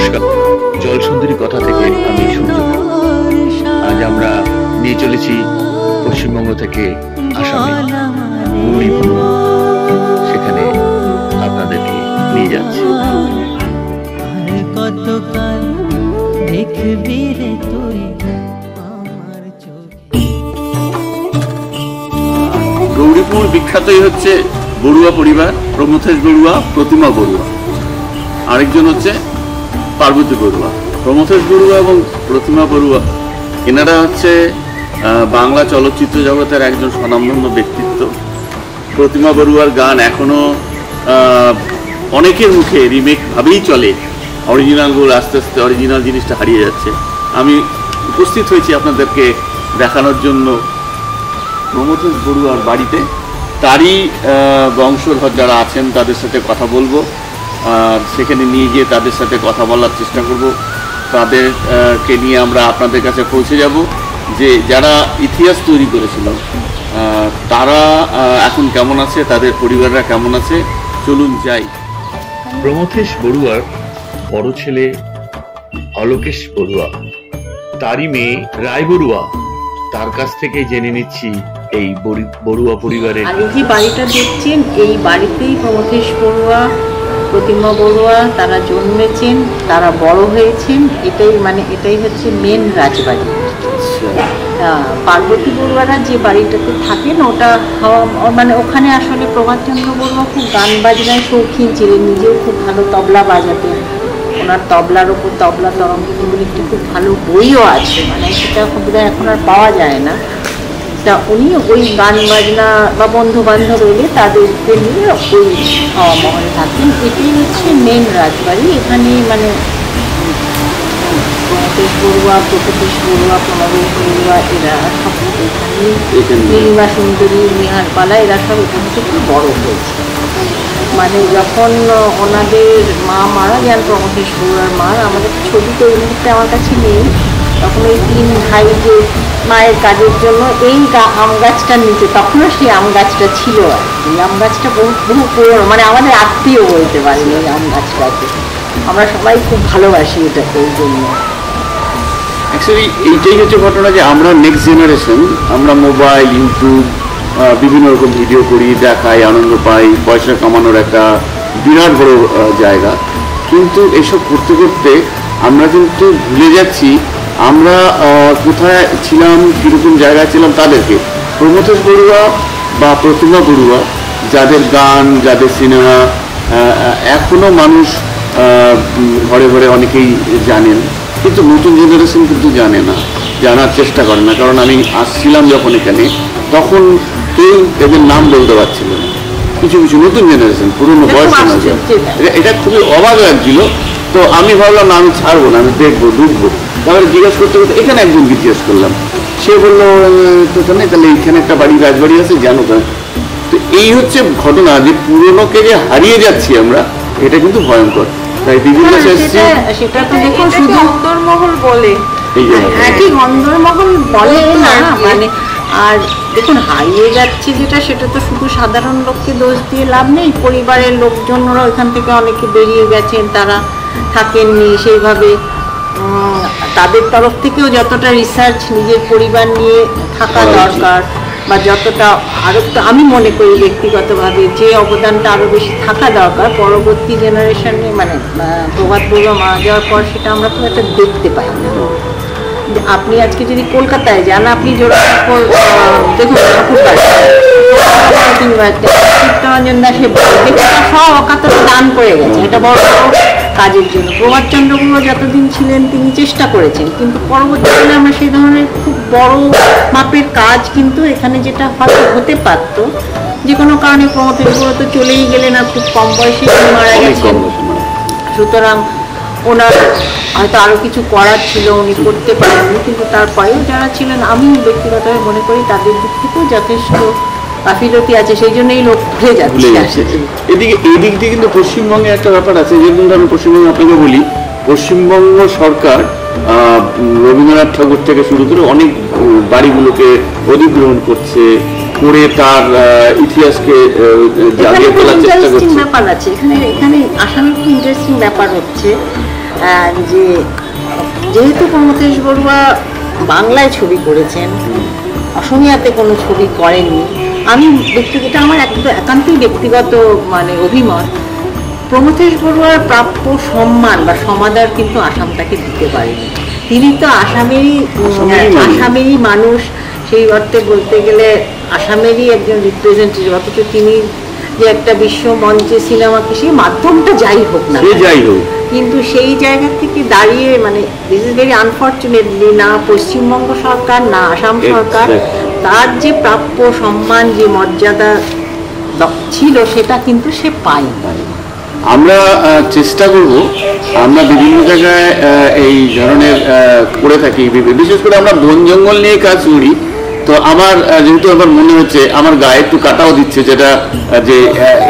নমস্কার, জল সুন্দরী কথা থেকে আমি সূর্য। আজ আমরা নিয়ে চলেছি পশ্চিমবঙ্গ থেকে আসামে গৌরীপুর, সেখানে আপনাদেরকে নিয়ে যাচ্ছি। গৌরীপুর বিখ্যাতই হচ্ছে বড়ুয়া পরিবার, প্রমথেশ বড়ুয়া, প্রতিমা বড়ুয়া, আরেকজন হচ্ছে পার্বতী বড়ুয়া। প্রমথেশ বড়ুয়া এবং প্রতিমা বড়ুয়া এনারা হচ্ছে বাংলা চলচ্চিত্র জগতের একজন স্বনামধন্য ব্যক্তিত্ব। প্রতিমা বড়ুয়ার গান এখনো অনেকের মুখে রিমেক ভাবেই চলে, অরিজিনালগুলো আস্তে আস্তে অরিজিনাল জিনিসটা হারিয়ে যাচ্ছে। আমি উপস্থিত হয়েছি আপনাদেরকে দেখানোর জন্য প্রমথেশ বড়ুয়ার বাড়িতে। তারই বংশধর যারা আছেন তাদের সাথে কথা বলবো, সেখানে নিয়ে গিয়ে তাদের সাথে কথা বলার চেষ্টা করব। তাদেরকে নিয়ে আমরা আপনাদের কাছে পৌঁছে যাব যে যারা ইতিহাস তৈরি করেছিল তারা এখন কেমন আছে, তাদের পরিবাররা কেমন আছে। চলুন যাই। প্রমথেশ বড়ুয়ার বড় ছেলে অলোকেশ বড়ুয়া, তারই মেয়ে রায় বড়ুয়া, তার কাছ থেকে জেনে নিচ্ছি এই বড়ুয়া পরিবারের। আর এই যে বাড়িটা দেখছেন, এই বাড়িতেই প্রমথেশ বড়ুয়া, প্রতিমা বড়ুয়া তারা জন্মেছেন, তারা বড় হয়েছেন। এটাই হচ্ছে মেন রাজবাড়ি। পার্বতী বড়ুয়ারা যে বাড়িটাতে থাকেন ওটা ওখানে আসলে প্রভাতচন্দ্র বড়ুয়া খুব গান বাজনায় শৌখিন ছিলেন, নিজেও খুব ভালো তবলা বাজাতেন। ওনার তবলার ওপর তবলা তরঙ্গিনী বলে একটি খুব ভালো বইও আছে, সেটা বোধহয় এখন আর পাওয়া যায় না। তা উনি ওই গান বাজনা বা বন্ধু বান্ধব এলে তাদেরকে নিয়ে ওই হাওয়া মহলে থাকেন। এটাই হচ্ছে মেন রাজবাড়ি। এখানে প্রমথেশ বড়ুয়া, প্রকৃতিশ বড়ুয়া, প্রণবেশ বড়ুয়া এরা সব এখানেই, নীলিমা সুন্দরী, নিহার পালা এরা সব এখান থেকে বড় হয়েছে। যখন ওনাদের মা মারা যান, প্রমথেশ বড়ুয়ার মা, আমাদের ছবি তো এই মুহূর্তে আমার কাছে নেই, তখন ওই 3 ভাই যে মায়ের কাজের জন্য এই আম গাছটার নিচে, তখনও সেই আম গাছটা ছিল। আর এই আম গাছটা বহু পুরনো, আমাদের আত্মীয় বলতে পারেন এই আম গাছটাকে। আমরা সবাই খুব ভালোবাসি এটাকে। এই জন্য অ্যাকচুয়ালি এইটাই হচ্ছে ঘটনা যে আমরা নেক্সট জেনারেশন, আমরা মোবাইল, ইউটিউব, বিভিন্ন রকম ভিডিও করি, দেখাই, আনন্দ পাই, পয়সা কামানোর একটা বিরাট বড় জায়গা। কিন্তু এসব করতে করতে আমরা কিন্তু ভুলে যাচ্ছি আমরা কোথায় ছিলাম, কীরকম জায়গায় ছিলাম তাদেরকে। প্রমথেশ বড়ুয়া বা প্রতিমা বড়ুয়া, যাদের গান, যাদের সিনেমা এখনও মানুষ ঘরে ঘরে অনেকেই জানেন, কিন্তু নতুন জেনারেশন কিন্তু জানে না, জানার চেষ্টা করে না। কারণ আমি আসছিলাম যখন এখানে, তখন কেউ এদের নাম বলতে পারছিল না। কিছু কিছু নতুন জেনারেশন, পুরোনো বয়স শোনা যায়, এটা খুবই অবাক লাগছিল। তো আমি ভাবলাম না, আমি ছাড়বো না, আমি দেখবো, ঢুকবো। তারপরে জিজ্ঞেস করতে করতে এখানে একজনকে জিজ্ঞেস করলাম, সে বললো তো জানে, তাহলে এইখানে একটা বাড়ি, রাজবাড়ি আছে, জানো কেন? তো এই হচ্ছে ঘটনা যে পুরোনোকে যে হারিয়ে যাচ্ছি আমরা, এটা কিন্তু ভয়ঙ্কর। তাই বিভিন্ন সেটা তো দেখুন, শুধু অন্দরমহল বলে, একই অন্দরমহল বলে না, আর দেখুন হারিয়ে যাচ্ছে যেটা, সেটা তো শুধু সাধারণ লোককে দোষ দিয়ে লাভ নেই। পরিবারের লোকজনরা ওইখান থেকে অনেকে বেরিয়ে গেছেন, তারা থাকেননি সেইভাবে। তাদের তরফ থেকেও যতটা রিসার্চ নিজের পরিবার নিয়ে থাকা দরকার, বা যতটা আরও, আমি মনে করি ব্যক্তিগতভাবে যে অবদানটা আরও বেশি থাকা দরকার পরবর্তী জেনারেশনে। প্রভাত বড়ুয়া মারা যাওয়ার পর সেটা আমরা খুব একটা দেখতে পাই না। আপনি আজকে যদি কলকাতায় যান, আপনি জোড়াসাঁকোর দেখুন, চিত্তরঞ্জন দাসের সব অকাতরে দান করে গেছে, এটা বড় কাজের জন্য। প্রভাতচন্দ্র বড়ুয়া যতদিন ছিলেন তিনি চেষ্টা করেছেন, কিন্তু পরবর্তীকালে আমরা সেই ধরনের খুব বড় মাপের কাজ কিন্তু এখানে যেটা হয়তো হতে পারতো, যে কোনো কারণে প্রমথেশ বড়ুয়া তো চলেই গেলেন, আর খুব কম বয়সে মারা গেছেন। সুতরাং ওনার হয়তো আরও কিছু করার ছিল, উনি করতে পারেননি। কিন্তু তারপরেও যারা ছিলেন, আমি ব্যক্তিগতভাবে মনে করি তাদের দিক থেকেও যথেষ্ট গাফিলতি আছে, সেই জন্যই লোক ভুলে যাচ্ছে। এদিকে এই দিক দিয়ে কিন্তু পশ্চিমবঙ্গে একটা ব্যাপার আছে, যেরকম আমি পশ্চিমবঙ্গে আপনাকে বলি, পশ্চিমবঙ্গ সরকার রবীন্দ্রনাথ ঠাকুর থেকে শুরু করে অনেক বাড়িগুলোকে অধিগ্রহণ করছে, করে তার ইতিহাসকে জাগিয়ে তোলার চেষ্টা করছে। ব্যাপার আছে এখানে। আসামের খুব ইন্টারেস্টিং ব্যাপার হচ্ছে, যে যেহেতু প্রমথেশ বড়ুয়া বাংলায় ছবি করেছেন, অসমীয়াতে কোনো ছবি করেননি, আমি ব্যক্তিগত আমার একান্তই ব্যক্তিগত মানে অভিমত, প্রমথেশ বড়ুয়ার প্রাপ্য সম্মান বা সমাদর কিন্তু আসাম তাকে দিতে পারেনি। তিনি তো আসামেরই মানুষ, সেই অর্থে বলতে গেলে আসামেরই একজন রিপ্রেজেন্টেটিভ, অথচ তিনি যে একটা বিশ্ব মঞ্চে সিনেমাকে সেই মাধ্যমটা যাই হোক না, কিন্তু সেই জায়গা থেকে দাঁড়িয়ে মানে দিস ইজ ভেরি আনফর্চুনেটলি না পশ্চিমবঙ্গ সরকার না আসাম সরকার তার যে প্রাপ্য সম্মান যে মর্যাদা ছিল সেটা কিন্তু সে পায়। আমরা চেষ্টা করব, আমরা বিভিন্ন জায়গায় এই ধরনের করে থাকি, বিশেষ করে আমরা বন জঙ্গল নিয়ে কাজ করি। তো আমার যেহেতু আমার মনে হচ্ছে আমার গায়ে একটু কাটাও দিচ্ছে, যেটা যে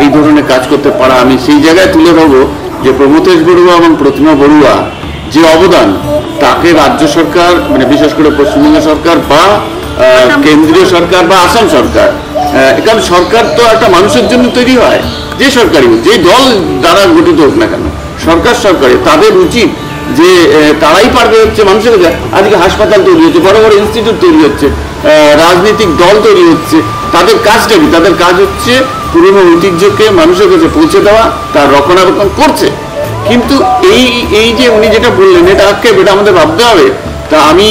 এই ধরনের কাজ করতে পারা, আমি সেই জায়গায় তুলে ধরবো যে প্রমথেশ বড়ুয়া এবং প্রতিমা বড়ুয়া যে অবদান, তাকে রাজ্য সরকার মানে বিশেষ করে পশ্চিমবঙ্গ সরকার বা কেন্দ্রীয় সরকার বা আসাম সরকার, কারণ সরকার তো একটা মানুষের জন্য তৈরি হয়, যে সরকারি যে দল দ্বারা গঠিত হোক না কেন, সরকারি তাদের উচিত যে তারাই পারবে হচ্ছে মানুষের কাছে। আজকে হাসপাতাল তৈরি হচ্ছে, বড় বড় ইনস্টিটিউট তৈরি হচ্ছে, রাজনৈতিক দল তৈরি হচ্ছে, তাদের কাজটা কি? তাদের কাজ হচ্ছে পুরনো ঐতিহ্যকে মানুষের কাছে পৌঁছে দেওয়া, তার রক্ষণাবেক্ষণ করছে। কিন্তু এই যে উনি যেটা বললেন, এটা আক্ষেপ, এটা আমাদের ভাবতে হবে। তা আমি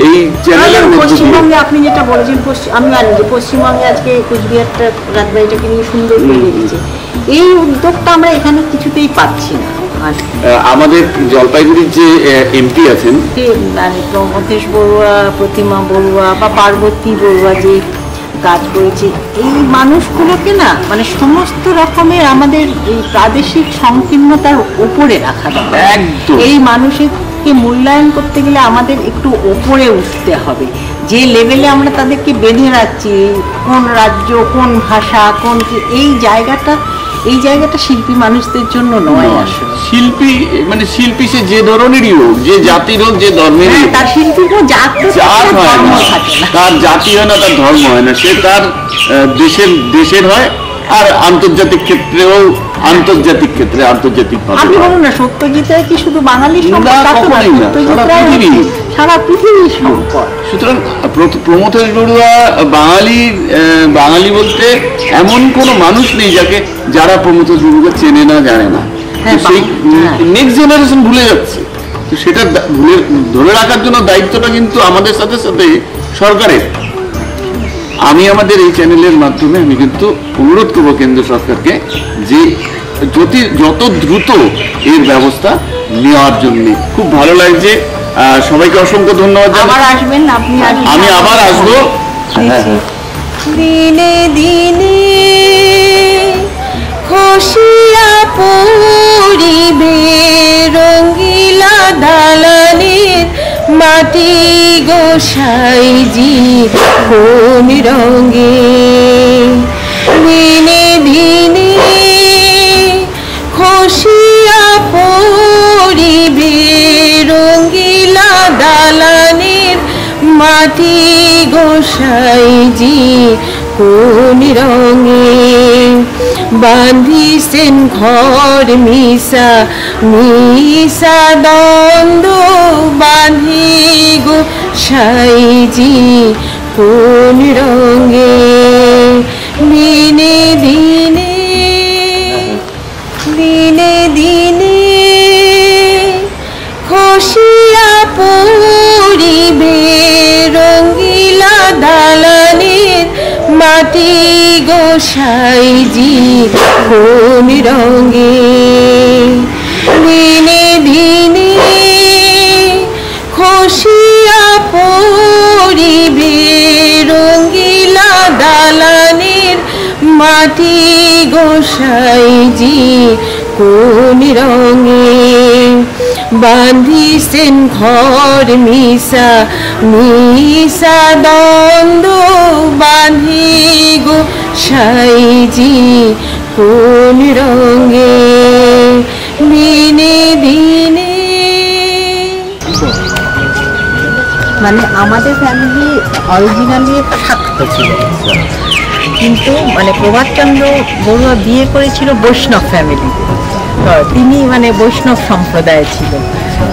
এই চ্যানেলের পশ্চিমবঙ্গে আপনি যেটা বলেছেন, আমি জানি যে পশ্চিমবঙ্গে আজকে কুচবিহারটা রাজবাড়িটাকে নিয়ে সুন্দর করে দিয়েছে, এই উদ্যোগটা আমরা এখানে কিছুতেই পাচ্ছি না। আমাদের জলপাইগুড়ির যে এমপি আছেন প্রমথেশ বড়ুয়া, প্রতিমা বড়ুয়া বা পার্বতী বড়ুয়া যে কাজ করেছে, এই মানুষগুলোকে না মানে সমস্ত রকমের আমাদের এই প্রাদেশিক সংকীর্ণতার উপরে রাখা দরকার। এই মানুষকে মূল্যায়ন করতে গেলে আমাদের একটু ওপরে উঠতে হবে। যে লেভেলে আমরা তাদেরকে বেঁধে রাখছি, কোন রাজ্য, কোন ভাষা, কোন এই জায়গাটা শিল্পী মানুষদের জন্য নয়। আসলে শিল্পী সে যে ধরনেরই হোক, যে জাতির হোক, যে ধর্মের, তার শিল্পীর জাত হয় না, তার জাতি হয় না, তার ধর্ম হয় না, সে তার দেশের হয়। আর আন্তর্জাতিক ক্ষেত্রে আন্তর্জাতিক আপনি বলুন না, সত্যজিৎ কি শুধু বাঙালি সারা পৃথিবীর সম্পদ। সুতরাং প্রমথেশ বড়ুয়া বাঙালি বলতে এমন কোনো মানুষ নেই যারা প্রমথেশ বড়ুয়া চেনে না, জানে না। সেই নেক্সট জেনারেশন ভুলে যাচ্ছে। তো সেটা ধরে রাখার জন্য দায়িত্বটা কিন্তু আমাদের সাথে সাথে সরকারের। আমি আমাদের এই চ্যানেলের মাধ্যমে আমি কিন্তু অনুরোধ করবো কেন্দ্র সরকারকে যে যত দ্রুত এর ব্যবস্থা নেওয়ার জন্য। খুব ভালো লাগছে, সবাইকে অসংখ্য ধন্যবাদ। আমি আবার আসবো। দিনে দিনে খসিয়া পড়িবে রঙ্গিলা দালানের মাটি গোসাইজি কোন রঙে। দিনে দিনে খসিয়া পড়িবে রঙ্গিলা দালানের মাটি গোসাইজি কোন রঙে। বাঁধিছেন ঘর মিশা দ্বন্দ্ব বাঁধি গোসাইজি কোন রঙে। দিনে দিনে খসিয়া পড়িবে রঙ্গিলা দালানের মাটি গোসাইজি কোন রঙে। দিনে দিনে খসিয়া পড়িবে রঙ্গিলা দালানের মাটি গোসাইজি কোন রঙে। বাঁধিছেন ঘর মিশা দ্বন্দ্ব বাঁধি গোসাইজি কোন রঙে। দিনে দিনে মানে আমাদের ফ্যামিলি অরিজিনালি শাক্ত ছিল, কিন্তু মানে প্রভাতচন্দ্র বড়ুয়া বিয়ে করেছিল বৈষ্ণব ফ্যামিলিতে। তো তিনি মানে বৈষ্ণব সম্প্রদায় ছিলেন।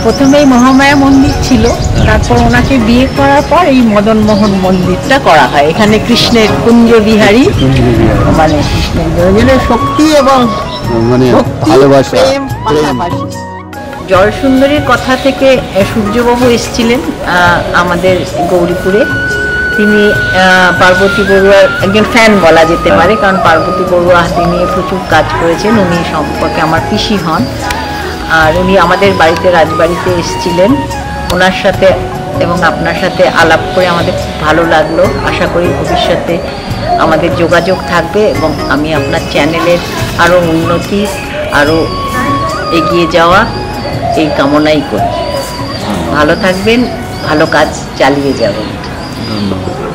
প্রথমেই মহামায়া মন্দির ছিল, তারপর ওনাকে বিয়ে করার পর এই মদন মোহন মন্দিরটা করা হয়। এখানে কৃষ্ণের কুঞ্জ বিহারী, মানে কৃষ্ণের দুজনের শক্তি এবং মানে ভক্তি, ভালোবাসা, প্রেম পাশাপাশি। জয়সুন্দরীর কথা থেকে সূর্যবাবু এসেছিলেন আমাদের গৌরীপুরে। তিনি পার্বতী বড়ুয়ার একজন ফ্যান বলা যেতে পারে, কারণ পার্বতী বড়ুয়া হাতে নিয়ে প্রচুর কাজ করেছেন। উনি সম্পর্কে আমার পিসি হন, আর উনি আমাদের বাড়িতে রাজবাড়িতে এসেছিলেন। ওনার সাথে এবং আপনার সাথে আলাপ করে আমাদের খুব ভালো লাগলো। আশা করি ভবিষ্যতে আমাদের যোগাযোগ থাকবে এবং আমি আপনার চ্যানেলের আরও উন্নতি, আরও এগিয়ে যাওয়া এই কামনাই করি। ভালো থাকবেন, ভালো কাজ চালিয়ে যাবেন। ধন্যবাদ।